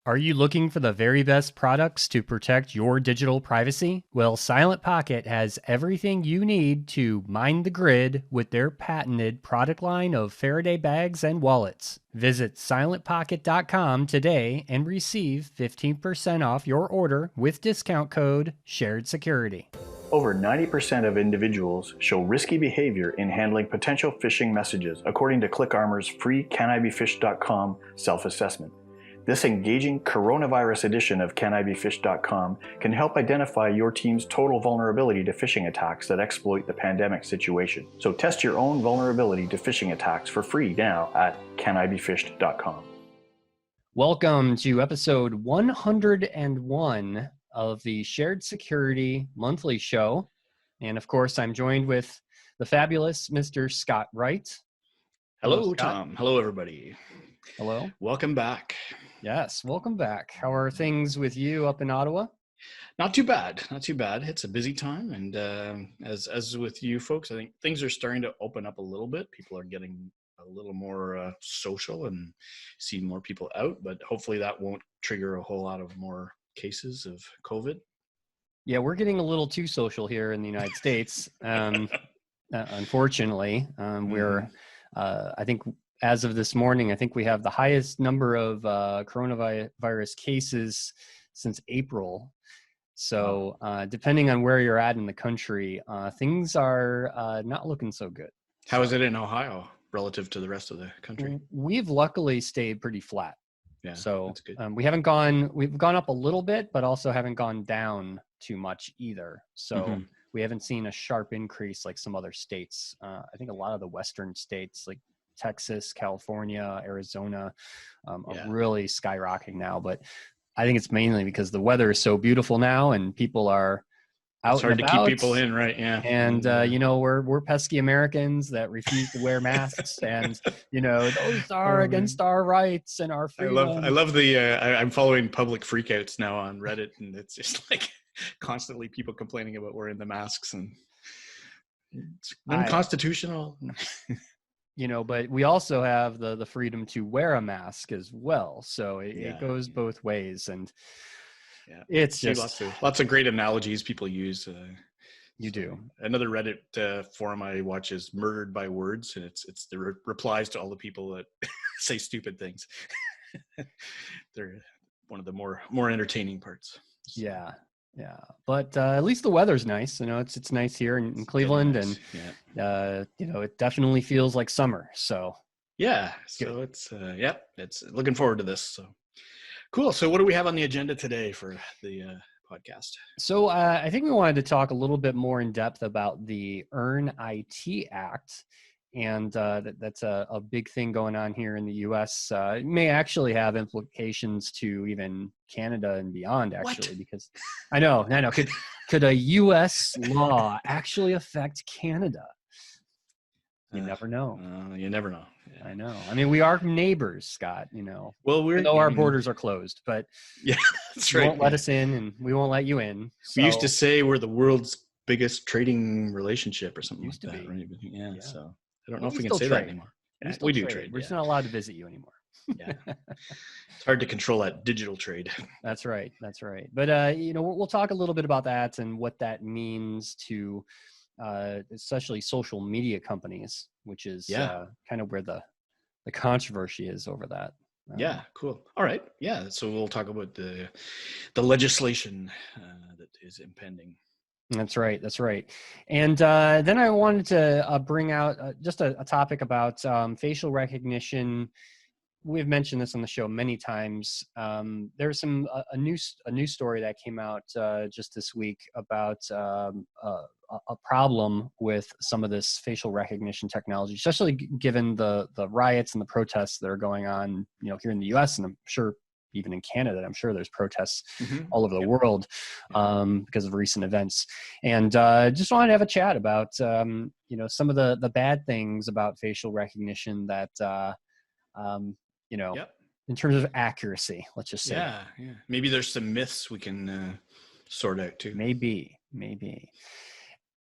Are you looking for the very best products to protect your digital privacy? Well, Silent Pocket has everything you need to mind the grid with their patented product line of Faraday bags and wallets. Visit silentpocket.com today and receive 15% off your order with discount code SHAREDSECURITY. Over 90% of individuals show risky behavior in handling potential phishing messages, according to ClickArmor's free CanIBePhished.com self-assessment. This engaging coronavirus edition of CanIBePhished.com can help identify your team's total vulnerability to phishing attacks that exploit the pandemic situation. So test your own vulnerability to phishing attacks for free now at CanIBePhished.com. Welcome to episode 101 of the Shared Security Monthly Show. And of course, I'm joined with the fabulous Mr. Scott Wright. Hello, Tom. Hello, everybody. Hello. Welcome back. Yes, welcome back. How are things with you up in Ottawa? Not too bad. Not too bad. It's a busy time. And as with you folks, I think things are starting to open up a little bit. People are getting a little more social and seeing more people out. But hopefully that won't trigger a whole lot of more cases of COVID. Yeah, we're getting a little too social here in the United States. Unfortunately, we're, I think, as of this morning, I think we have the highest number of coronavirus cases since April. So depending on where you're at in the country, things are not looking so good. How is it in Ohio relative to the rest of the country? We've luckily stayed pretty flat. Yeah, so that's good. we've gone up a little bit, but also haven't gone down too much either. So we haven't seen a sharp increase like some other states. I think a lot of the Western states like Texas, California, Arizona are really skyrocketing now. But I think it's mainly because the weather is so beautiful now and people are out. It's hard to keep people in, right? Yeah. And, we're pesky Americans that refuse to wear masks and, those are against our rights and our freedom. I love I'm following public freakouts now on Reddit, and it's just like constantly people complaining about wearing the masks and it's unconstitutional. But we also have the freedom to wear a mask as well. So it goes both ways. And it's just lots of great analogies people use. You do. Another Reddit forum I watch is Murdered by Words, and it's the replies to all the people that say stupid things. They're one of the more entertaining parts. So. Yeah, but at least the weather's nice. It's nice here in Cleveland, nice. And it definitely feels like summer. So so it's looking forward to this. So cool. So what do we have on the agenda today for the podcast? So I think we wanted to talk a little bit more in depth about the Earn IT Act. And that's a big thing going on here in the U.S. It may actually have implications to even Canada and beyond, actually, because I know. Could a U.S. law actually affect Canada? You never know. You never know. Yeah. I know. I mean, we are neighbors, Scott. Well, even though our borders are closed, but that's you right. won't let us in, and we won't let you in. So. We used to say we're the world's biggest trading relationship or something like that, right? Yeah. So. I don't know if we can say that anymore. Yeah, we do trade. We're just not allowed to visit you anymore. Yeah, it's hard to control that digital trade. That's right. But we'll talk a little bit about that and what that means to, especially social media companies, which is kind of where the controversy is over that. Cool. All right. Yeah. So we'll talk about the legislation that is impending. That's right. And then I wanted to bring out just a topic about facial recognition. We've mentioned this on the show many times. There's a new story that came out just this week about a problem with some of this facial recognition technology, especially given the riots and the protests that are going on, here in the U.S. and I'm sure even in Canada. I'm sure there's protests all over the world because of recent events. And just wanted to have a chat about, some of the bad things about facial recognition that, in terms of accuracy, let's just say. Yeah. Maybe there's some myths we can sort out too. Maybe.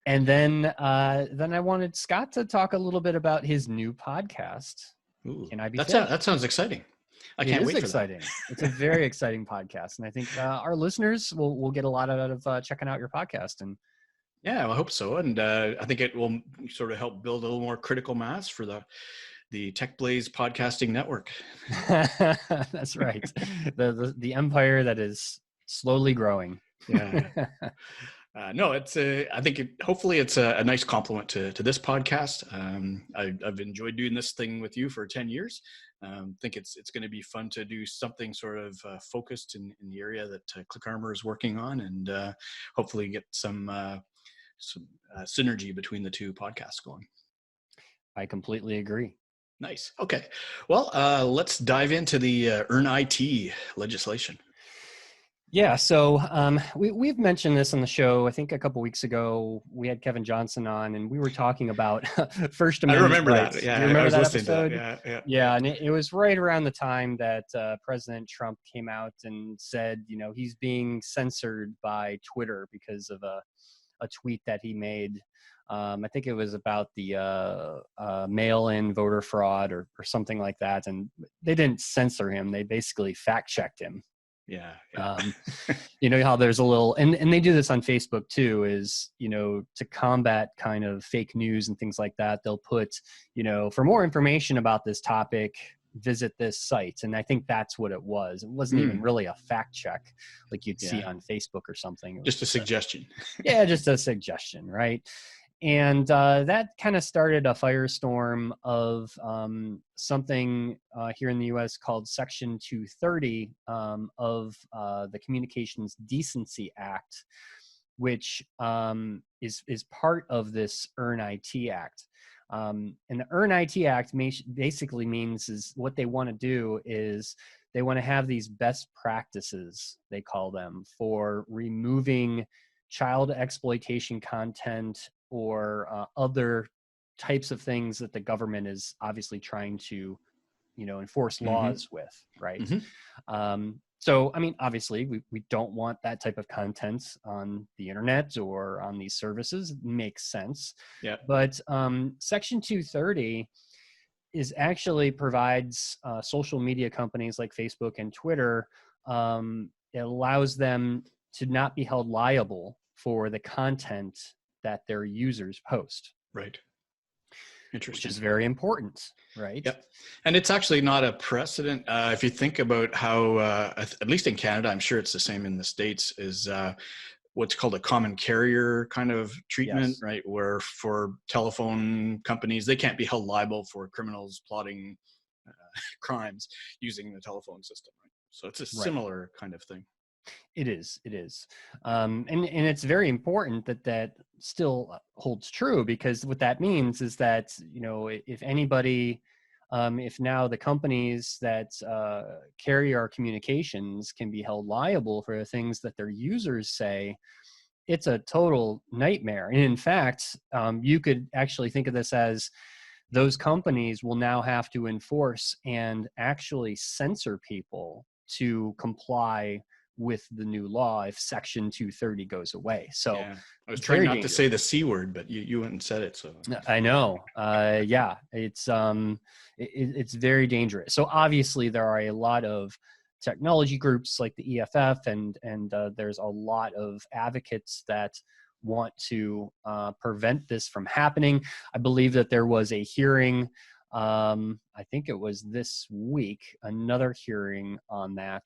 And then I wanted Scott to talk a little bit about his new podcast. Ooh, Can I Be Phished? That sounds exciting. I It can't is wait for that. exciting. It's a very exciting podcast, and I think our listeners will get a lot out of checking out your podcast. And Yeah, well, I hope so. And I think it will sort of help build a little more critical mass for the Tech Blaze podcasting network. that's right, the empire that is slowly growing. Yeah. No, it's I think hopefully it's a nice compliment to this podcast. I've enjoyed doing this thing with you for 10 years. Think it's going to be fun to do something sort of focused in the area that ClickArmor is working on, and hopefully get some synergy between the two podcasts going. I completely agree. Nice. Okay. Well, let's dive into the Earn IT legislation. Yeah, so we've mentioned this on the show. I think a couple weeks ago we had Kevin Johnson on, and we were talking about First I Amendment remember rights. that. Yeah, Do you remember I was that listening episode? to that. Yeah, and it was right around the time that President Trump came out and said, he's being censored by Twitter because of a tweet that he made. I think it was about the mail-in voter fraud or something like that, and they didn't censor him. They basically fact-checked him. Yeah. How there's a little, and they do this on Facebook too, is, to combat kind of fake news and things like that, they'll put, for more information about this topic, visit this site. And I think that's what it was. It wasn't even really a fact check like you'd see on Facebook or something. It was just a suggestion. Just a suggestion, right? And that kind of started a firestorm of something here in the U.S. called Section 230 of the Communications Decency Act, which is part of this Earn IT Act. And the Earn IT Act basically means is what they want to do is they want to have these best practices, they call them, for removing child exploitation content or other types of things that the government is obviously trying to, enforce laws with, right? So, I mean, obviously, we don't want that type of content on the internet or on these services. It makes sense. Yeah. But Section 230 is actually provides social media companies like Facebook and Twitter, it allows them to not be held liable for the content that their users post. Right. Interesting. Which is very important, right? Yep. And it's actually not a precedent. If you think about how, at least in Canada, I'm sure it's the same in the States, is what's called a common carrier kind of treatment, right? Where for telephone companies, they can't be held liable for criminals plotting crimes using the telephone system, right? So it's a similar kind of thing. It is. And it's very important that still holds true, because what that means is that, if anybody, if now the companies that carry our communications can be held liable for the things that their users say, it's a total nightmare. And in fact, you could actually think of this as those companies will now have to enforce and actually censor people to comply with the new law if Section 230 goes away. So I was trying not to say the C word, but you went and said it. So I know. It's very dangerous. So obviously there are a lot of technology groups like the EFF and there's a lot of advocates that want to prevent this from happening. I believe that there was a hearing, I think it was this week, another hearing on that.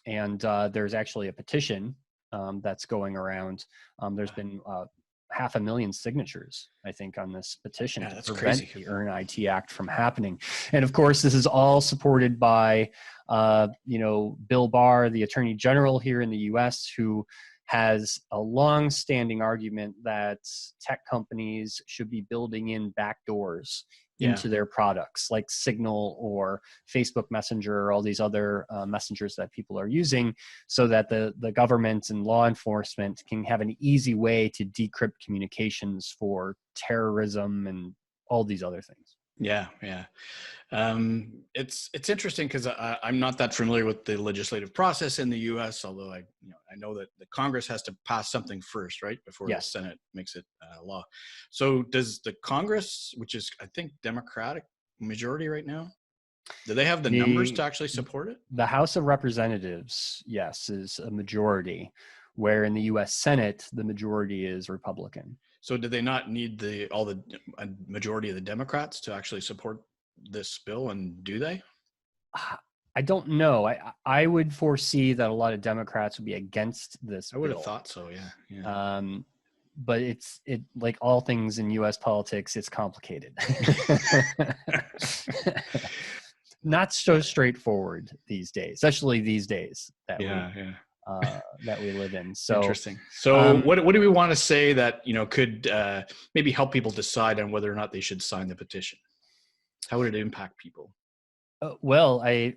And there's actually a petition that's going around. There's been 500,000 signatures, I think, on this petition to prevent the Earn IT Act from happening. And of course, this is all supported by, Bill Barr, the Attorney General here in the U.S., who has a long-standing argument that tech companies should be building in backdoors into their products, like Signal or Facebook Messenger or all these other messengers that people are using, so that the government and law enforcement can have an easy way to decrypt communications for terrorism and all these other things. Yeah. It's interesting because I'm not that familiar with the legislative process in the U.S., although I know that the Congress has to pass something first, right, before the Senate makes it law. So does the Congress, which is I think Democratic majority right now, Do they have the numbers to actually support it? The House of Representatives, yes, is a majority, where in the U.S. Senate, the majority is Republican. So do they not need a majority of the Democrats to actually support this bill, and do they? I don't know. I would foresee that a lot of Democrats would be against this I would bill. have thought so, yeah. But it like all things in U.S. politics, it's complicated. Not so straightforward these days, especially these days that we live in. So interesting. So what do we want to say that could maybe help people decide on whether or not they should sign the petition? How would it impact people? Well, I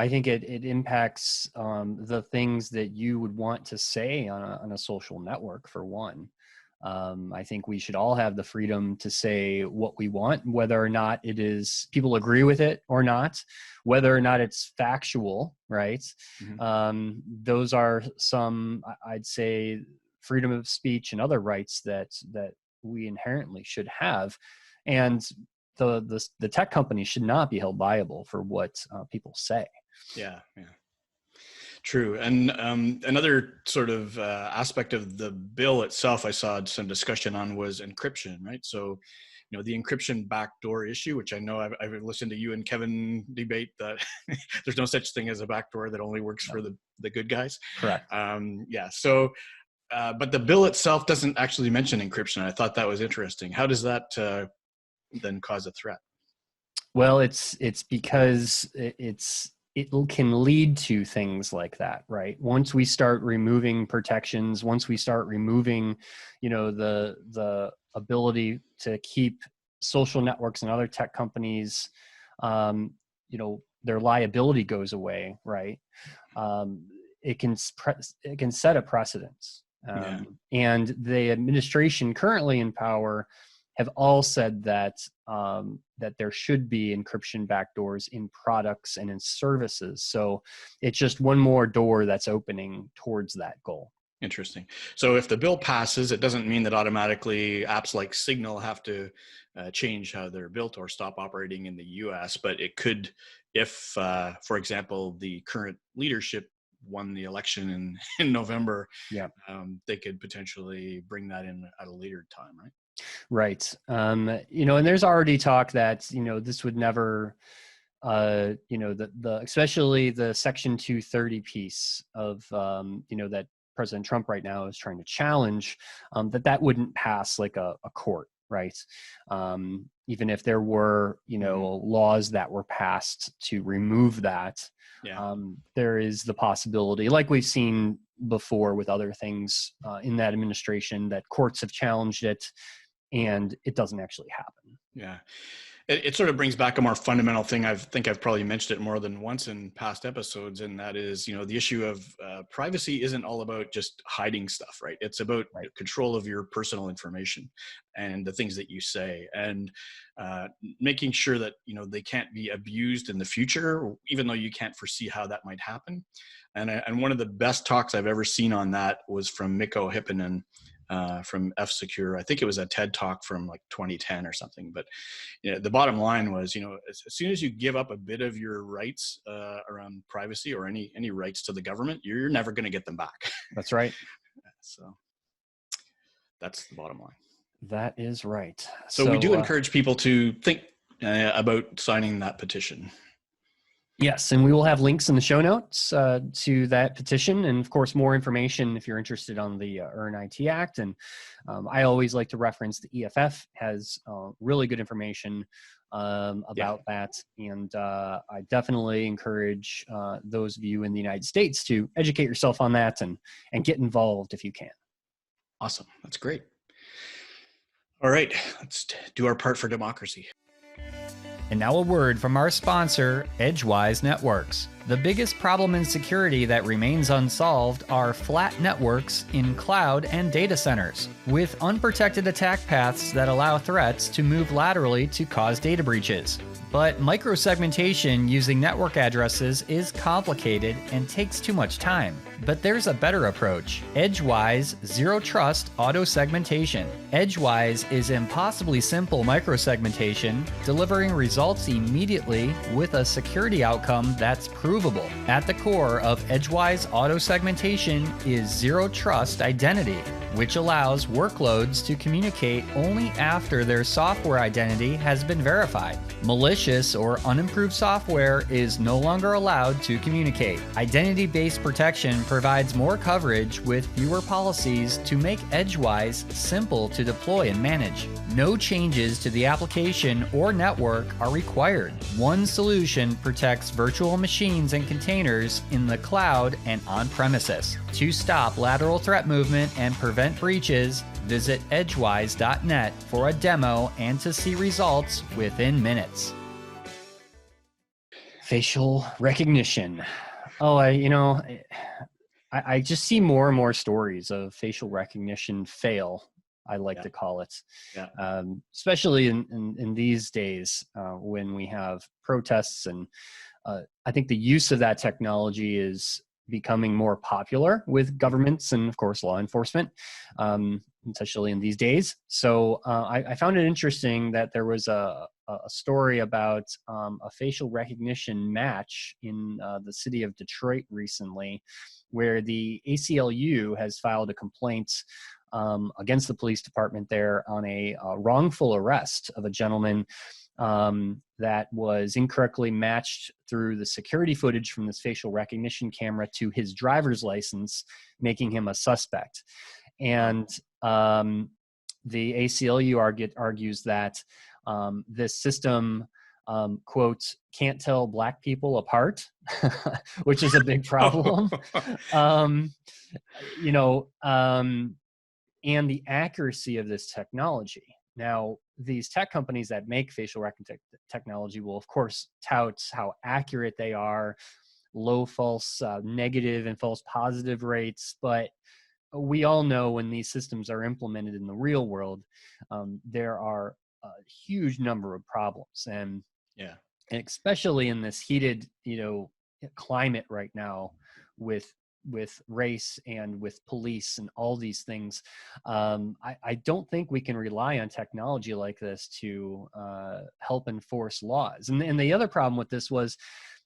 think it impacts the things that you would want to say on a social network, for one. I think we should all have the freedom to say what we want, whether or not people agree with it or not, whether or not it's factual, right? Mm-hmm. Those are some, I'd say, freedom of speech and other rights that we inherently should have. And the tech companies should not be held liable for what people say. Yeah. True. And another sort of aspect of the bill itself I saw some discussion on was encryption, right? So, the encryption backdoor issue, which I know I've listened to you and Kevin debate that there's no such thing as a backdoor that only works for the good guys. Correct. So, but the bill itself doesn't actually mention encryption. I thought that was interesting. How does that then cause a threat? Well, it's because it can lead to things like that, right? Once we start removing protections, once we start removing, the ability to keep social networks and other tech companies, their liability goes away, right? It can set a precedence. And the administration currently in power have all said that there should be encryption backdoors in products and in services. So it's just one more door that's opening towards that goal. Interesting. So if the bill passes, it doesn't mean that automatically apps like Signal have to change how they're built or stop operating in the US, but it could, if, for example, the current leadership won the election in November, they could potentially bring that in at a later time, right? Right. And there's already talk that, this would never, especially the Section 230 piece of, that President Trump right now is trying to challenge, that wouldn't pass like a court, right? Even if there were, laws that were passed to remove that, there is the possibility, like we've seen before with other things in that administration, that courts have challenged it and it doesn't actually happen. Yeah. It sort of brings back a more fundamental thing. I think I've probably mentioned it more than once in past episodes, and that is, the issue of privacy isn't all about just hiding stuff, right? It's about control of your personal information and the things that you say, and making sure that, they can't be abused in the future, even though you can't foresee how that might happen. And one of the best talks I've ever seen on that was from Mikko Hyppinen, from F-Secure. I think it was a TED talk from like 2010 or something. But the bottom line was, as soon as you give up a bit of your rights around privacy or any rights to the government, you're never going to get them back. That's right. So that's the bottom line. That is right. So we do encourage people to think about signing that petition. Yes, and we will have links in the show notes to that petition, and of course more information if you're interested on the Earn IT Act. And I always like to reference the EFF has really good information about that, and I definitely encourage those of you in the United States to educate yourself on that and get involved if you can. Awesome, that's great. All right, let's do our part for democracy. And now a word from our sponsor, Edgewise Networks. The biggest problem in security that remains unsolved are flat networks in cloud and data centers, with unprotected attack paths that allow threats to move laterally to cause data breaches. But microsegmentation using network addresses is complicated and takes too much time. But there's a better approach: Edgewise Zero Trust Auto Segmentation. Edgewise is impossibly simple microsegmentation, delivering results immediately with a security outcome that's provable. At the core of Edgewise Auto Segmentation is Zero Trust Identity, which allows workloads to communicate only after their software identity has been verified. Malicious or unimproved software is no longer allowed to communicate. Identity-based protection provides more coverage with fewer policies to make Edgewise simple to deploy and manage. No changes to the application or network are required. One solution protects virtual machines and containers in the cloud and on-premises. To stop lateral threat movement and prevent breaches, visit edgewise.net for a demo and to see results within minutes. Facial recognition. Oh, I just see more and more stories of facial recognition fail, I like to call it. Yeah. Especially in these days when we have protests, and I think the use of that technology is becoming more popular with governments and, of course, law enforcement, especially in these days. So I found it interesting that there was a story about a facial recognition match in the city of Detroit recently, where the ACLU has filed a complaint against the police department there on a wrongful arrest of a gentleman that was incorrectly matched through the security footage from this facial recognition camera to his driver's license, making him a suspect. And the ACLU argues that this system, quote, can't tell Black people apart, which is a big problem. And the accuracy of this technology. Now, these tech companies that make facial recognition technology will, of course, tout how accurate they are, low false negative and false positive rates. But we all know when these systems are implemented in the real world, there are a huge number of problems. And especially in this heated, climate right now with race and with police and all these things, I don't think we can rely on technology like this to help enforce laws. And the other problem with this was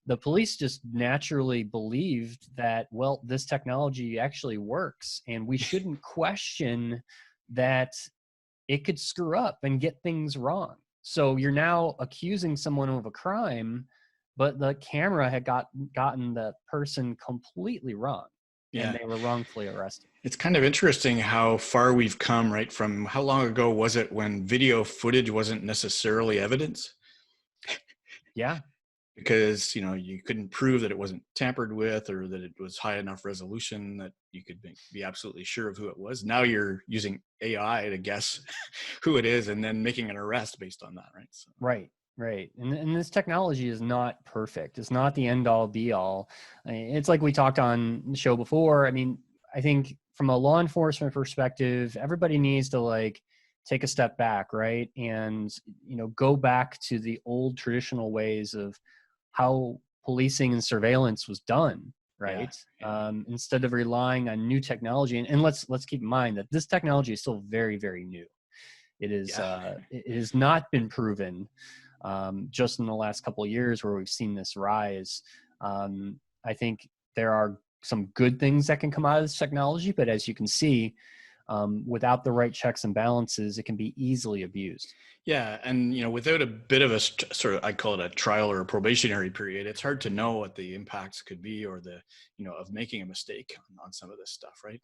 the police just naturally believed that, well, this technology actually works, and we shouldn't question that it could screw up and get things wrong. So you're now accusing someone of a crime, but the camera had gotten the person completely wrong, and they were wrongfully arrested. It's kind of interesting how far we've come, right? From how long ago was it when video footage wasn't necessarily evidence? Yeah. Because, you couldn't prove that it wasn't tampered with or that it was high enough resolution that you could be absolutely sure of who it was. Now you're using AI to guess who it is and then making an arrest based on that, right? So. Right. And this technology is not perfect. It's not the end all be all. It's like we talked on the show before. I mean, I think from a law enforcement perspective, everybody needs to take a step back, right? And, go back to the old traditional ways of how policing and surveillance was done, right? Instead of relying on new technology. And let's keep in mind that this technology is still very, very new. It is, it has not been proven just in the last couple of years where we've seen this rise. I think there are some good things that can come out of this technology, but as you can see, without the right checks and balances, it can be easily abused. Yeah. And, without a bit of a sort of, I call it a trial or a probationary period, it's hard to know what the impacts could be or of making a mistake on some of this stuff. Right.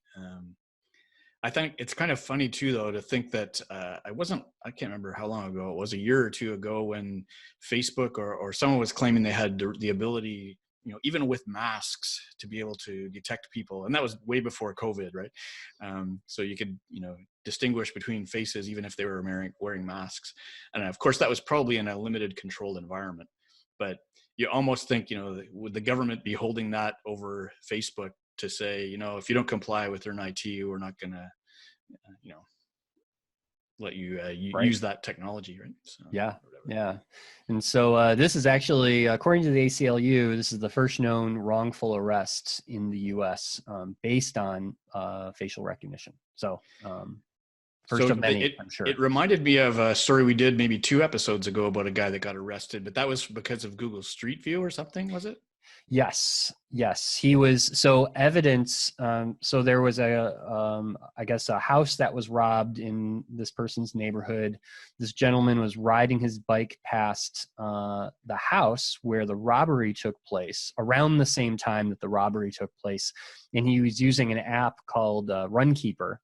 I think it's kind of funny too, though, to think that I can't remember how long ago it was, a year or two ago, when Facebook or someone was claiming they had the ability, even with masks, to be able to detect people. And that was way before COVID, right? So you could, distinguish between faces, even if they were wearing masks. And of course, that was probably in a limited controlled environment. But you almost think, would the government be holding that over Facebook to say, if you don't comply with their IT, we're not going to, let you Right. use that technology, right? So, Yeah. And so this is actually, according to the ACLU, this is the first known wrongful arrest in the U.S. Based on facial recognition. So first of many, I'm sure. It reminded me of a story we did maybe 2 episodes ago about a guy that got arrested, but that was because of Google Street View or something, was it? Yes. He was, so evidence. So there was I guess a house that was robbed in this person's neighborhood. This gentleman was riding his bike past the house where the robbery took place around the same time that the robbery took place. And he was using an app called Runkeeper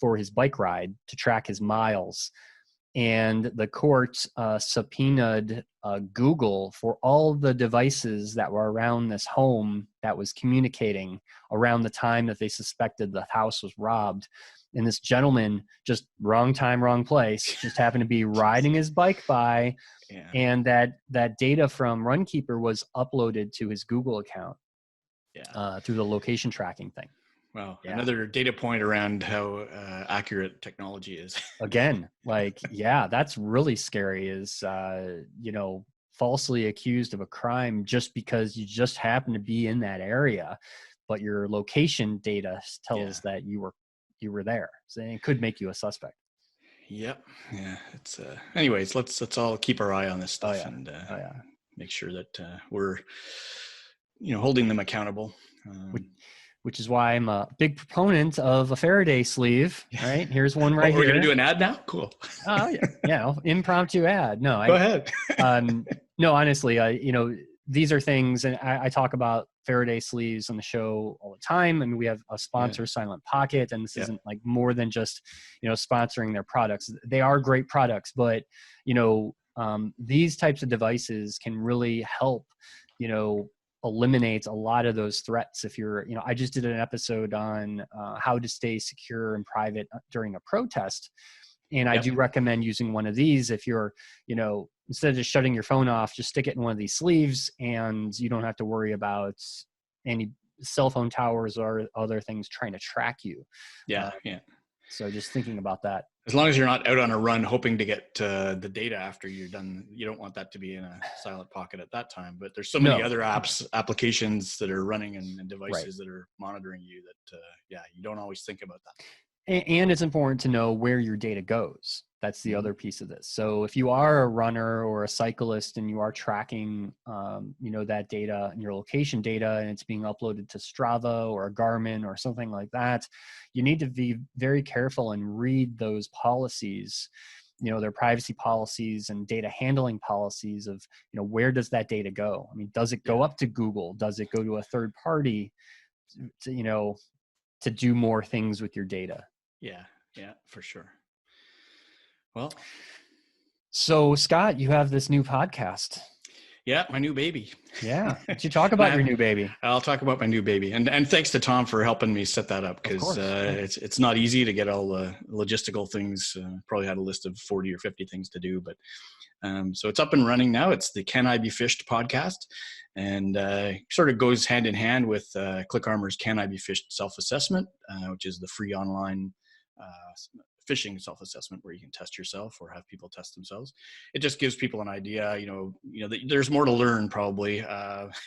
for his bike ride to track his miles. And the court subpoenaed Google for all the devices that were around this home that was communicating around the time that they suspected the house was robbed. And this gentleman, just wrong time, wrong place, just happened to be riding his bike by. Yeah. And that data from Runkeeper was uploaded to his Google account through the location tracking thing. Wow. Yeah. Another data point around how accurate technology is. Again, that's really scary is, falsely accused of a crime just because you just happen to be in that area, but your location data tells that you were there. So it could make you a suspect. Yep. Yeah. It's anyways, let's all keep our eye on this stuff and make sure that we're, holding them accountable. Which is why I'm a big proponent of a Faraday sleeve, right? Here's one right here. We're going to do an ad now? Cool. Impromptu ad. No, go ahead. No, honestly, these are things, and I talk about Faraday sleeves on the show all the time. I mean, we have a sponsor, Silent Pocket, and this isn't like more than just, sponsoring their products. They are great products, but, these types of devices can really help, eliminates a lot of those threats. If you're, I just did an episode on how to stay secure and private during a protest. And I do recommend using one of these if you're, instead of just shutting your phone off, just stick it in one of these sleeves and you don't have to worry about any cell phone towers or other things trying to track you. So just thinking about that. As long as you're not out on a run hoping to get the data after you're done, you don't want that to be in a silent pocket at that time. But there's so many other applications that are running and devices that are monitoring you that, you don't always think about that. And it's important to know where your data goes. That's the other piece of this. So if you are a runner or a cyclist and you are tracking, that data and your location data, and it's being uploaded to Strava or a Garmin or something like that, you need to be very careful and read those policies, their privacy policies and data handling policies of, where does that data go? I mean, does it go up to Google? Does it go to a third party to do more things with your data? Yeah, for sure. Well, so Scott, you have this new podcast. Yeah, my new baby. Yeah. Did you talk about your new baby? I'll talk about my new baby. And thanks to Tom for helping me set that up, because it's not easy to get all the logistical things. Probably had a list of 40 or 50 things to do, but so it's up and running now. It's the Can I Be Phished podcast, and sort of goes hand in hand with ClickArmor's Can I Be Phished self-assessment, which is the free online phishing self-assessment where you can test yourself or have people test themselves. It just gives people an idea, that there's more to learn probably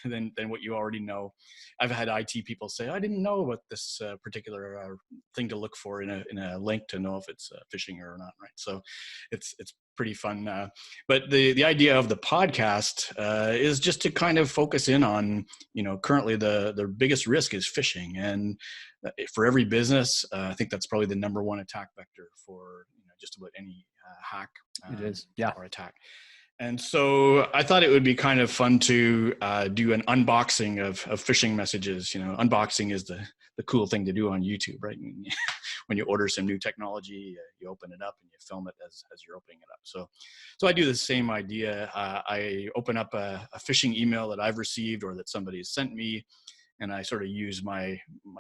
than what you already know. I've had IT people say, I didn't know about this particular thing to look for in a link to know if it's phishing or not, right? So it's pretty fun. But the idea of the podcast is just to kind of focus in on, currently the biggest risk is phishing. And for every business, I think that's probably the number one attack vector for just about any hack or attack. And so I thought it would be kind of fun to do an unboxing of phishing messages. Unboxing is the cool thing to do on YouTube, right? When you order some new technology, you open it up and you film it as you're opening it up. So I do the same idea. I open up a phishing email that I've received or that somebody has sent me, and I sort of use my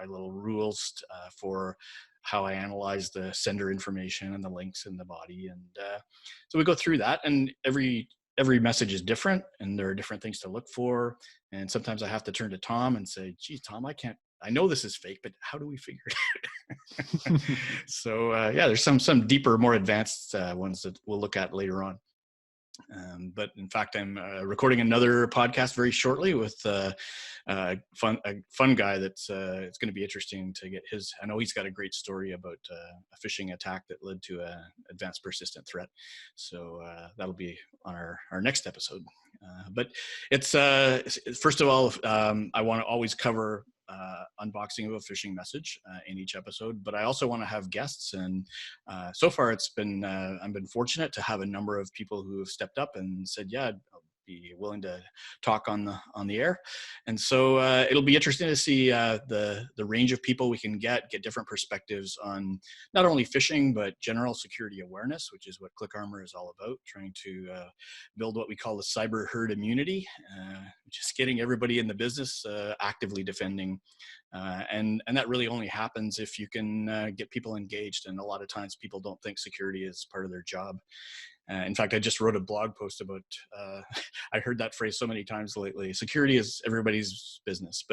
little rules for how I analyze the sender information and the links in the body. And so we go through that, and every every message is different, and there are different things to look for. And sometimes I have to turn to Tom and say, "Geez, Tom, I know this is fake, but how do we figure it out?" So yeah, there's some deeper, more advanced ones that we'll look at later on. But in fact, I'm recording another podcast very shortly with a fun guy that's it's going to be interesting to get his. I know he's got a great story about a phishing attack that led to an advanced persistent threat. So that'll be on our next episode. But it's first of all, I want to always cover unboxing of a phishing message in each episode, but I also want to have guests, and so far it's been I've been fortunate to have a number of people who have stepped up and said, yeah, I'll be willing to talk on the air. And so it'll be interesting to see the range of people we can get different perspectives on not only phishing but general security awareness, which is what ClickArmor is all about, trying to build what we call the cyber herd immunity, which is getting everybody in the business actively defending. And that really only happens if you can get people engaged. And a lot of times people don't think security is part of their job. In fact, I just wrote a blog post about, I heard that phrase so many times lately, security is everybody's business,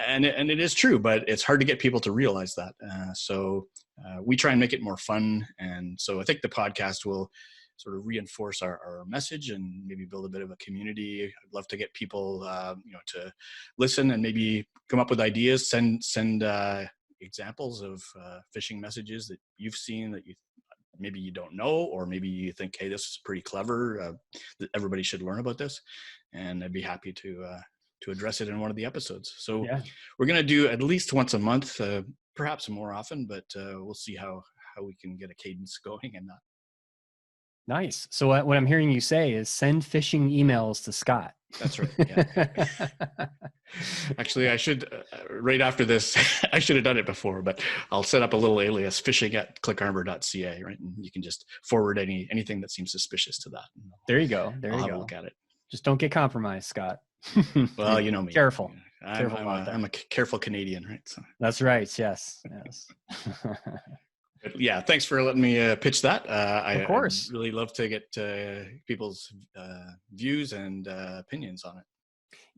and it is true, but it's hard to get people to realize that. So we try and make it more fun. And so I think the podcast will sort of reinforce our message and maybe build a bit of a community. I'd love to get people, to listen and maybe come up with ideas, send examples of phishing messages that you've seen that maybe you don't know, or maybe you think, hey, this is pretty clever, that everybody should learn about this. And I'd be happy to address it in one of the episodes. So yeah, we're going to do at least once a month, perhaps more often, but we'll see how we can get a cadence going and that. Nice. So what I'm hearing you say is send phishing emails to Scott. That's right. Yeah. Actually, I should, right after this, I should have done it before, but I'll set up a little alias, phishing@clickarmor.ca, right? And you can just forward anything that seems suspicious to that. There you go. I'll have a look at it. Just don't get compromised, Scott. Well, you know me. Careful. I'm a careful Canadian, right? So. That's right. Yes. But yeah, thanks for letting me pitch that. Of course. I really love to get people's views and opinions on it.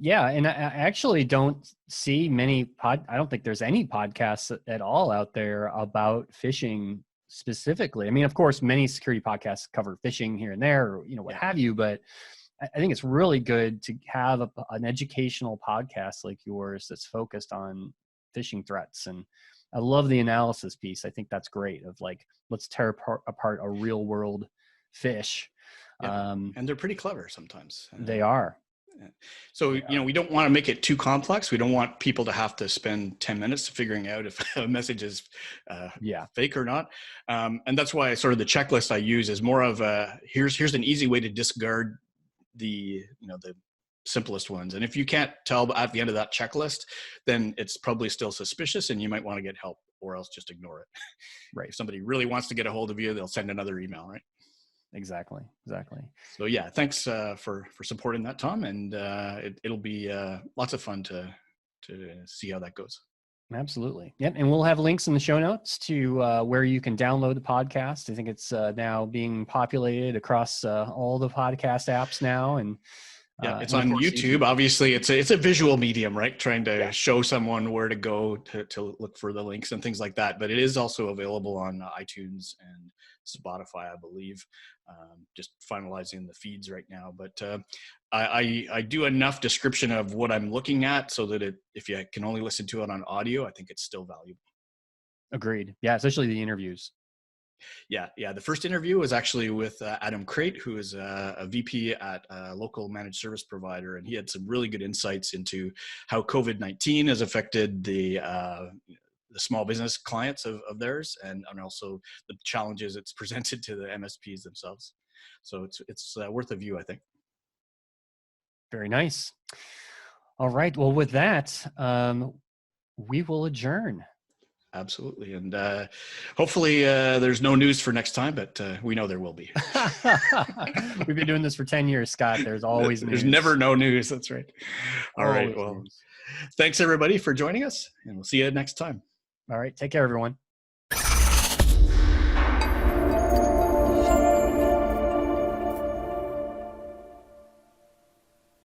Yeah, and I actually don't see I don't think there's any podcasts at all out there about phishing specifically. I mean, of course, many security podcasts cover phishing here and there, or, what have you, but I think it's really good to have an educational podcast like yours that's focused on phishing threats. And I love the analysis piece. I think that's great, of like, let's tear apart a real world fish. Yeah. And they're pretty clever sometimes. They are. So, we don't want to make it too complex. We don't want people to have to spend 10 minutes figuring out if a message is fake or not. And that's why sort of the checklist I use is more of here's an easy way to discard the simplest ones. And if you can't tell at the end of that checklist, then it's probably still suspicious and you might want to get help, or else just ignore it. Right. If somebody really wants to get a hold of you, they'll send another email, right? Exactly. So yeah, thanks for supporting that, Tom. And it'll be lots of fun to see how that goes. Absolutely. Yep. And we'll have links in the show notes to where you can download the podcast. I think it's now being populated across all the podcast apps now. And yeah, it's on YouTube. Obviously, it's a visual medium, right? Trying to show someone where to go to look for the links and things like that. But it is also available on iTunes and Spotify, I believe. Just finalizing the feeds right now. But I do enough description of what I'm looking at so that if you can only listen to it on audio, I think it's still valuable. Agreed. Yeah, especially the interviews. Yeah. The first interview was actually with Adam Crate, who is a VP at a local managed service provider, and he had some really good insights into how COVID-19 has affected the small business clients of theirs, and also the challenges it's presented to the MSPs themselves. So it's worth a view, I think. Very nice. All right. Well, with that, we will adjourn. Absolutely. And hopefully there's no news for next time, but we know there will be. We've been doing this for 10 years, Scott. There's always news. There's never no news. That's right. All right. Well, thanks everybody for joining us, and we'll see you next time. All right. Take care, everyone.